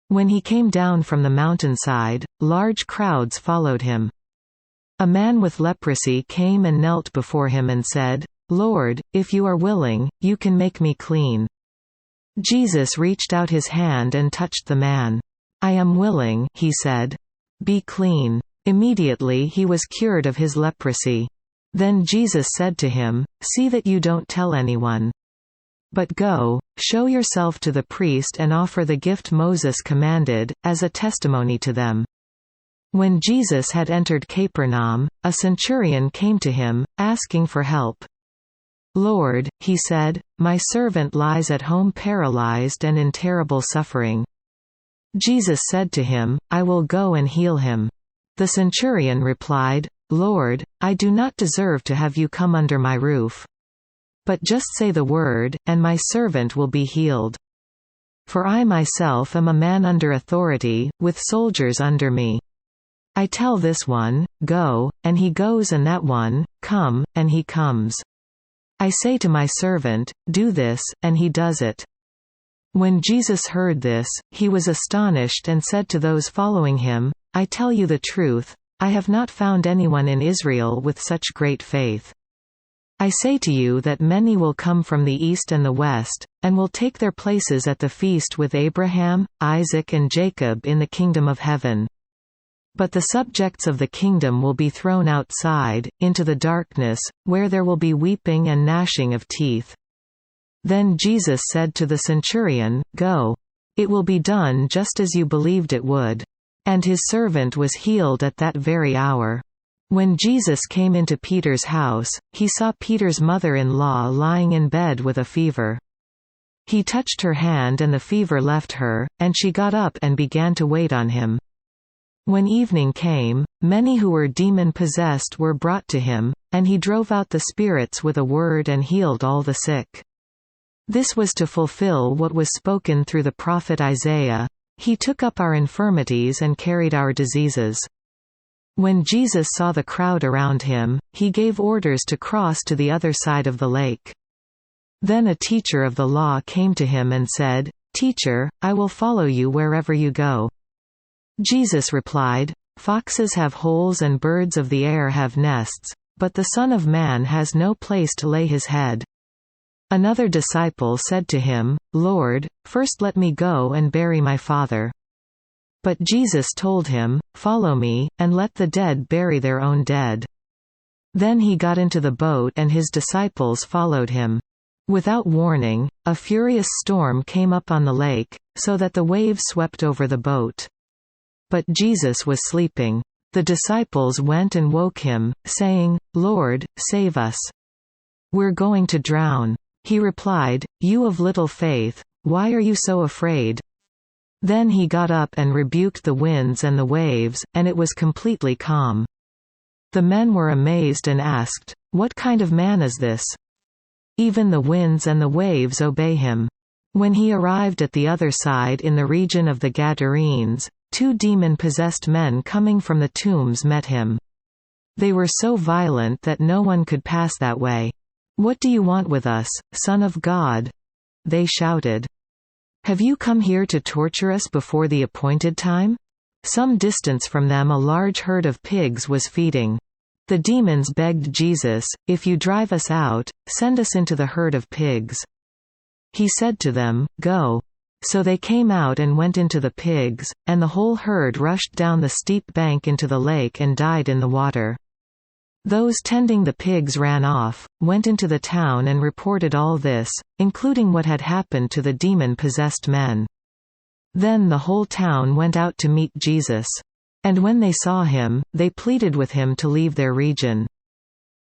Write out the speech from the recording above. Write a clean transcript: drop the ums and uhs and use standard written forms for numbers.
When he came down from the mountainside, large crowds followed him. A man with leprosy came and knelt before him and said, "Lord, if you are willing, you can make me clean." Jesus reached out his hand and touched the man. "I am willing," he said. "Be clean." Immediately he was cured of his leprosy. Then Jesus said to him, "See that you don't tell anyone. But go, show yourself to the priest and offer the gift Moses commanded, as a testimony to them." When Jesus had entered Capernaum, a centurion came to him, asking for help. "Lord," he said, "my servant lies at home paralyzed and in terrible suffering." Jesus said to him, "I will go and heal him." The centurion replied, "Lord, I do not deserve to have you come under my roof. But just say the word, and my servant will be healed. For I myself am a man under authority, with soldiers under me. I tell this one, 'Go,' and he goes, and that one, 'Come,' and he comes. I say to my servant, 'Do this,' and he does it." When Jesus heard this, he was astonished and said to those following him, "I tell you the truth, I have not found anyone in Israel with such great faith. I say to you that many will come from the east and the west, and will take their places at the feast with Abraham, Isaac and Jacob in the kingdom of heaven. But the subjects of the kingdom will be thrown outside, into the darkness, where there will be weeping and gnashing of teeth." Then Jesus said to the centurion, "Go. It will be done just as you believed it would." And his servant was healed at that very hour. When Jesus came into Peter's house, he saw Peter's mother-in-law lying in bed with a fever. He touched her hand and the fever left her, and she got up and began to wait on him. When evening came, many who were demon-possessed were brought to him, and he drove out the spirits with a word and healed all the sick. This was to fulfill what was spoken through the prophet Isaiah, "He took up our infirmities and carried our diseases." When Jesus saw the crowd around him, he gave orders to cross to the other side of the lake. Then a teacher of the law came to him and said, "Teacher, I will follow you wherever you go." Jesus replied, "Foxes have holes and birds of the air have nests, but the Son of Man has no place to lay his head." Another disciple said to him, "Lord, first let me go and bury my father." But Jesus told him, "Follow me, and let the dead bury their own dead." Then he got into the boat and his disciples followed him. Without warning, a furious storm came up on the lake, so that the waves swept over the boat. But Jesus was sleeping. The disciples went and woke him, saying, "Lord, save us. We're going to drown." He replied, "You of little faith, why are you so afraid?" Then he got up and rebuked the winds and the waves, and it was completely calm. The men were amazed and asked, "What kind of man is this? Even the winds and the waves obey him." When he arrived at the other side in the region of the Gadarenes, 2 demon-possessed men coming from the tombs met him. They were so violent that no one could pass that way. "What do you want with us, Son of God?" they shouted. "Have you come here to torture us before the appointed time?" Some distance from them a large herd of pigs was feeding. The demons begged Jesus, "If you drive us out, send us into the herd of pigs." He said to them, "Go." So they came out and went into the pigs, and the whole herd rushed down the steep bank into the lake and died in the water. Those tending the pigs ran off, went into the town and reported all this, including what had happened to the demon-possessed men. Then the whole town went out to meet Jesus. And when they saw him, they pleaded with him to leave their region.